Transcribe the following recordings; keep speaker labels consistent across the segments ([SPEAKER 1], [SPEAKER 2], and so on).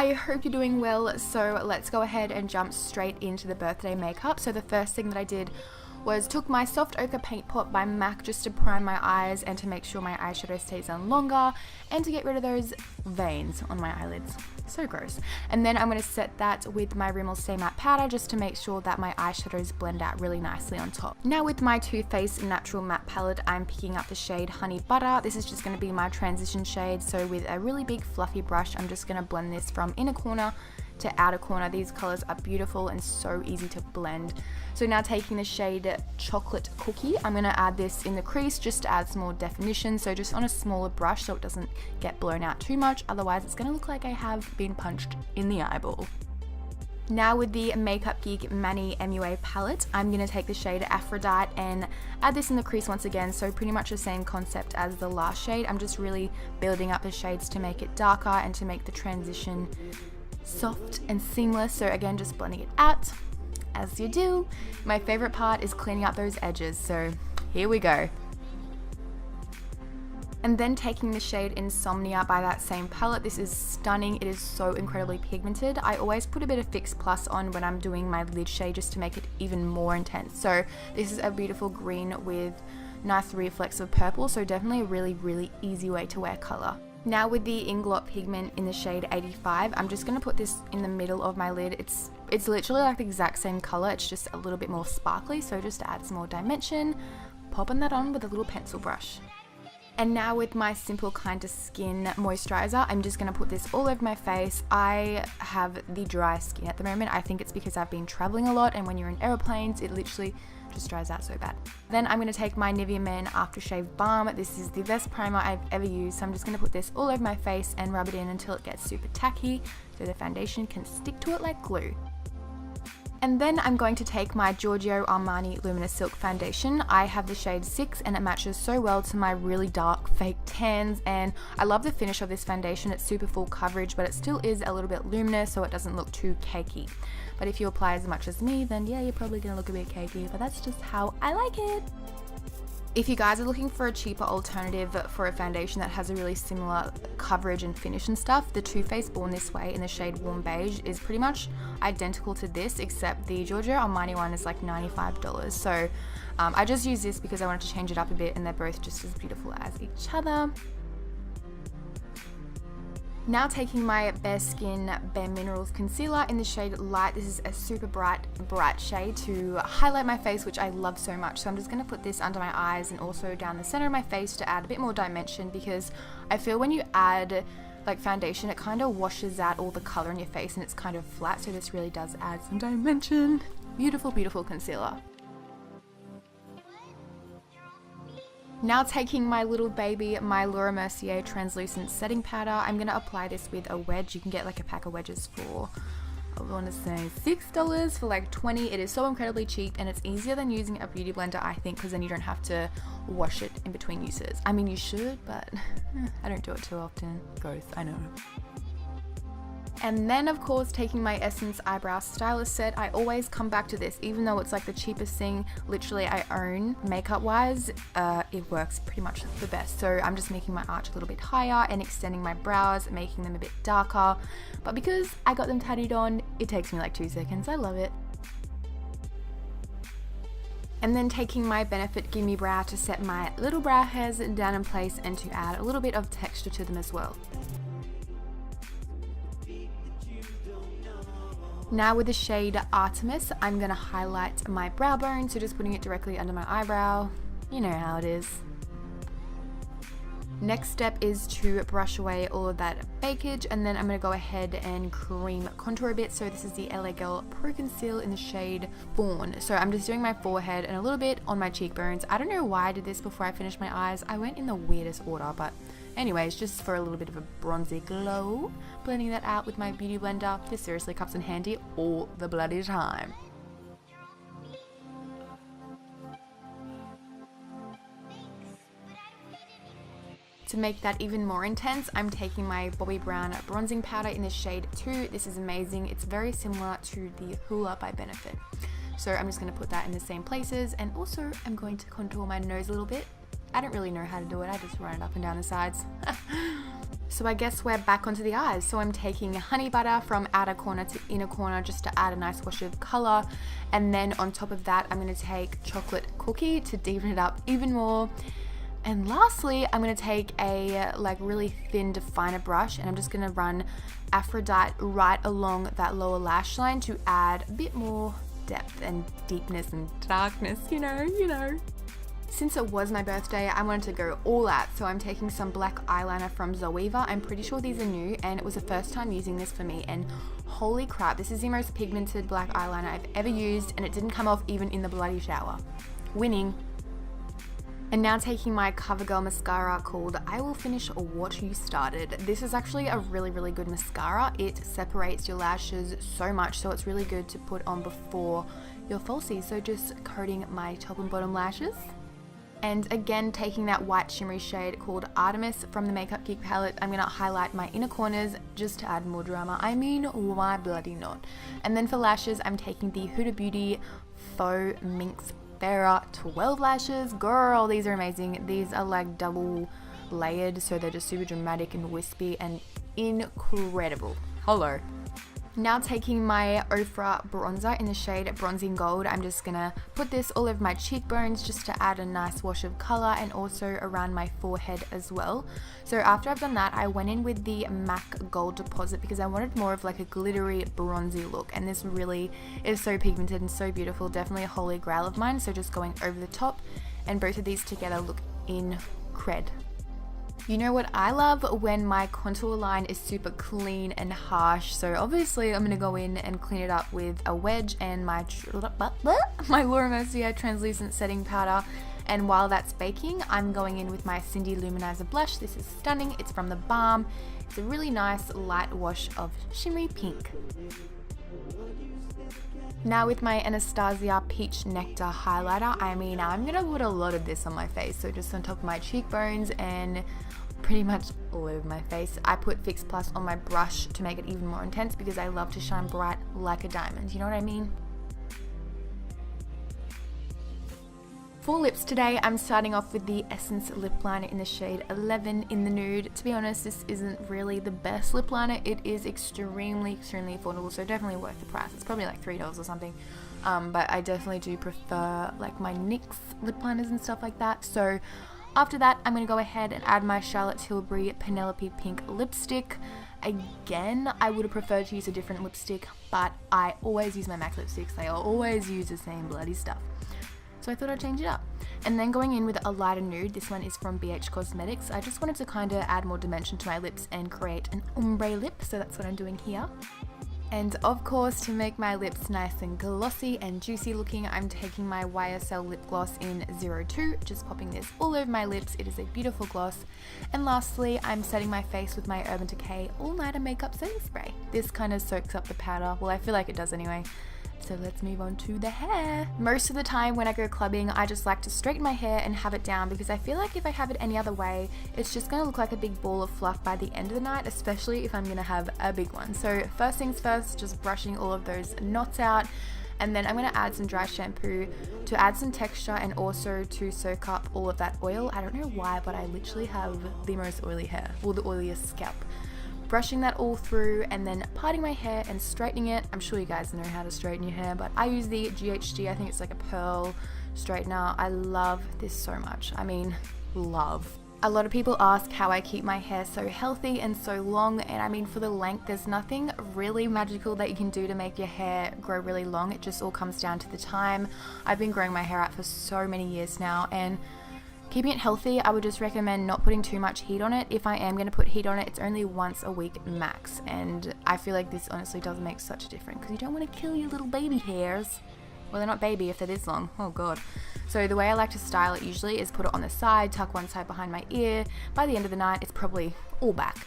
[SPEAKER 1] I hope you're doing well. So let's go ahead and jump straight into the birthday makeup. So the first thing that I did was took my Soft Ochre Paint Pot by MAC just to prime my eyes and to make sure my eyeshadow stays on longer and to get rid of those veins on my eyelids. So gross. And then I'm going to set that with my Rimmel Stay Matte Powder just to make sure that my eyeshadows blend out really nicely on top. Now with my Too Faced Natural Matte Palette, I'm picking up the shade Honey Butter. This is just going to be my transition shade. So with a really big fluffy brush, I'm just going to blend this from inner corner to outer corner. These colors are beautiful and so easy to blend. So now taking the shade Chocolate Cookie, I'm going to add this in the crease just to add some more definition. So just on a smaller brush so it doesn't get blown out too much. Otherwise it's going to look like I have been punched in the eyeball. Now with the Makeup Geek Mani MUA palette, I'm going to take the shade Aphrodite and add this in the crease once again. So pretty much the same concept as the last shade. I'm just really building up the shades to make it darker and to make the transition soft and seamless. So again, just blending it out as you do. My favorite part is cleaning up those edges, so here we go. And then taking the shade Insomnia by that same palette. This is stunning. It is so incredibly pigmented. I always put a bit of Fix Plus on when I'm doing my lid shade just to make it even more intense. So this is a beautiful green with nice reflex of purple, so definitely a really easy way to wear color. Now with the Inglot pigment in the shade 85, I'm just going to put this in the middle of my lid. It's literally like the exact same color, it's just a little bit more sparkly, so just to add some more dimension, popping that on with a little pencil brush. And now with my Simple Kinda Skin moisturizer, I'm just going to put this all over my face. I have the dry skin at the moment. I think it's because I've been traveling a lot, and when you're in airplanes, it literally just dries out so bad. Then I'm going to take my Nivea Men Aftershave Balm. This is the best primer I've ever used, so I'm just going to put this all over my face and rub it in until it gets super tacky so the foundation can stick to it like glue. And then I'm going to take my Giorgio Armani Luminous Silk Foundation. I have the shade 6 and it matches so well to my really dark fake tans, and I love the finish of this foundation. It's super full coverage, but it still is a little bit luminous so it doesn't look too cakey. But if you apply as much as me, then yeah, you're probably gonna look a bit cakey, but that's just how I like it. If you guys are looking for a cheaper alternative for a foundation that has a really similar coverage and finish and stuff, the Too Faced Born This Way in the shade Warm Beige is pretty much identical to this, except the Giorgio Armani one is like $95. So I just use this because I wanted to change it up a bit, and they're both just as beautiful as each other. Now taking my Bare Skin Bare Minerals Concealer in the shade Light. This is a super bright shade to highlight my face, which I love so much. So I'm just going to put this under my eyes and also down the center of my face to add a bit more dimension, because I feel when you add like foundation, it kind of washes out all the color in your face and it's kind of flat. So this really does add some dimension. Beautiful, beautiful concealer. Now taking my little baby, my Laura Mercier Translucent Setting Powder, I'm going to apply this with a wedge. You can get like a pack of wedges for, I want to say $6 for like 20. It is so incredibly cheap, and it's easier than using a beauty blender, I think, because then you don't have to wash it in between uses. I mean, you should, but I don't do it too often. Gross, I know. And then of course taking my Essence Eyebrow Stylist Set. I always come back to this, even though it's like the cheapest thing literally I own makeup wise. It works pretty much the best. So I'm just making my arch a little bit higher and extending my brows, making them a bit darker. But because I got them tattooed on, it takes me like 2 seconds. I love it. And then taking my Benefit Gimme Brow to set my little brow hairs down in place and to add a little bit of texture to them as well. Now with the shade Artemis, I'm going to highlight my brow bone, so just putting it directly under my eyebrow. You know how it is. Next step is to brush away all of that bakage, and then I'm going to go ahead and cream contour a bit. So this is the LA Girl Pro Conceal in the shade Fawn. So I'm just doing my forehead and a little bit on my cheekbones. I don't know why I did this before I finished my eyes. I went in the weirdest order, but anyways, just for a little bit of a bronzy glow. Blending that out with my beauty blender. This seriously comes in handy all the bloody time. To make that even more intense, I'm taking my Bobbi Brown bronzing powder in the shade 2. This is amazing. It's very similar to the Hoola by Benefit. So I'm just going to put that in the same places, and also I'm going to contour my nose a little bit. I don't really know how to do it. I just run it up and down the sides. So I guess we're back onto the eyes. So I'm taking honey butter from outer corner to inner corner just to add a nice wash of color. And then on top of that, I'm going to take chocolate cookie to deepen it up even more. And lastly, I'm going to take a really thin definer brush and I'm just going to run Aphrodite right along that lower lash line to add a bit more depth and deepness and darkness, you know. Since it was my birthday, I wanted to go all out, so I'm taking some black eyeliner from Zoeva. I'm pretty sure these are new, and it was the first time using this for me, and holy crap, this is the most pigmented black eyeliner I've ever used, and it didn't come off even in the bloody shower. Winning. And now taking my CoverGirl mascara called I Will Finish What You Started. This is actually a really, really good mascara. It separates your lashes so much, so it's really good to put on before your falsies. So just coating my top and bottom lashes. And again, taking that white shimmery shade called Artemis from the Makeup Geek palette, I'm going to highlight my inner corners just to add more drama. I mean, why bloody not? And then for lashes, I'm taking the Huda Beauty Faux Minx Fairer 12 lashes. Girl, these are amazing. These are like double layered, so they're just super dramatic and wispy and incredible. Hello. Now taking my Ofra bronzer in the shade Bronzing Gold, I'm just gonna put this all over my cheekbones just to add a nice wash of color and also around my forehead as well. So after I've done that, I went in with the MAC Gold Deposit because I wanted more of like a glittery bronzy look, and this really is so pigmented and so beautiful, definitely a holy grail of mine. So just going over the top, and both of these together look incredible. You know what I love? When my contour line is super clean and harsh. So obviously I'm going to go in and clean it up with a wedge and my Laura Mercier translucent setting powder. And while that's baking, I'm going in with my Cindy Luminizer blush. This is stunning. It's from the Balm. It's a really nice light wash of shimmery pink. Now with my Anastasia Peach Nectar highlighter, I'm going to put a lot of this on my face. So just on top of my cheekbones and pretty much all over my face. I put Fix Plus on my brush to make it even more intense because I love to shine bright like a diamond. You know what I mean? For lips today, I'm starting off with the Essence lip liner in the shade 11 in the nude. To be honest, this isn't really the best lip liner. It is extremely, extremely affordable, so definitely worth the price. It's probably like $3 or something. But I definitely do prefer like my NYX lip liners and stuff like that. So after that, I'm going to go ahead and add my Charlotte Tilbury Penelope Pink lipstick. Again, I would have preferred to use a different lipstick, but I always use my MAC lipsticks. They always use the same bloody stuff. So I thought I'd change it up. And then going in with a lighter nude, this one is from BH Cosmetics. I just wanted to kind of add more dimension to my lips and create an ombre lip, so that's what I'm doing here. And of course, to make my lips nice and glossy and juicy looking, I'm taking my YSL lip gloss in 02, just popping this all over my lips. It is a beautiful gloss. And lastly, I'm setting my face with my Urban Decay All Nighter Makeup Setting Spray. This kind of soaks up the powder. Well, I feel like it does anyway. So let's move on to the hair. Most of the time when I go clubbing, I just like to straighten my hair and have it down because I feel like if I have it any other way, it's just gonna look like a big ball of fluff by the end of the night, especially if I'm gonna have a big one. So first things first, just brushing all of those knots out. And then I'm going to add some dry shampoo to add some texture and also to soak up all of that oil. I don't know why, but I literally have the most oily hair, or the oiliest scalp. Brushing that all through and then parting my hair and straightening it. I'm sure you guys know how to straighten your hair, but I use the GHD, I think it's like a pearl straightener. I love this so much. I mean, love. A lot of people ask how I keep my hair so healthy and so long, and I mean, for the length, there's nothing really magical that you can do to make your hair grow really long. It just all comes down to the time. I've been growing my hair out for so many years now, and keeping it healthy, I would just recommend not putting too much heat on it. If I am going to put heat on it, it's only once a week max, and I feel like this honestly does make such a difference because you don't want to kill your little baby hairs. Well, they're not baby if they're this long. Oh god. So the way I like to style it usually is put it on the side, tuck one side behind my ear. By the end of the night, it's probably all back.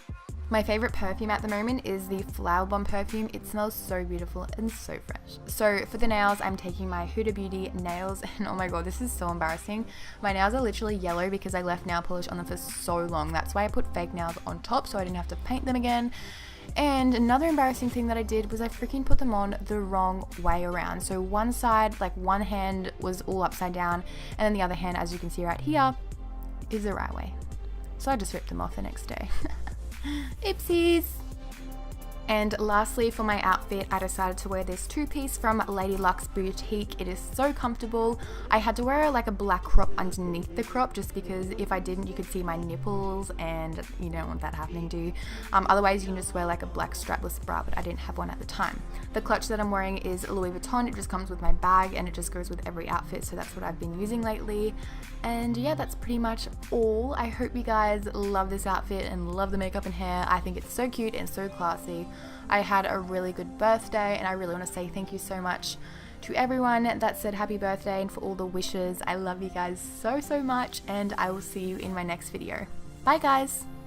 [SPEAKER 1] My favorite perfume at the moment is the Flower Bomb perfume. It smells so beautiful and so fresh. So for the nails, I'm taking my Huda Beauty nails, and oh my god, this is so embarrassing. My nails are literally yellow because I left nail polish on them for so long. That's why I put fake nails on top so I didn't have to paint them again. And another embarrassing thing that I did was I freaking put them on the wrong way around. So one side, like one hand was all upside down, and then the other hand, as you can see right here, is the right way. So I just ripped them off the next day. Oopsies. And lastly, for my outfit, I decided to wear this two-piece from Lady Luxe Boutique. It is so comfortable. I had to wear like a black crop underneath the crop just because if I didn't, you could see my nipples and you don't want that happening, do you? Otherwise, you can just wear like a black strapless bra, but I didn't have one at the time. The clutch that I'm wearing is Louis Vuitton. It just comes with my bag and it just goes with every outfit, so that's what I've been using lately. And yeah, that's pretty much all. I hope you guys love this outfit and love the makeup and hair. I think it's so cute and so classy. I had a really good birthday and I really want to say thank you so much to everyone that said happy birthday and for all the wishes. I love you guys so much, and I will see you in my next video. Bye guys!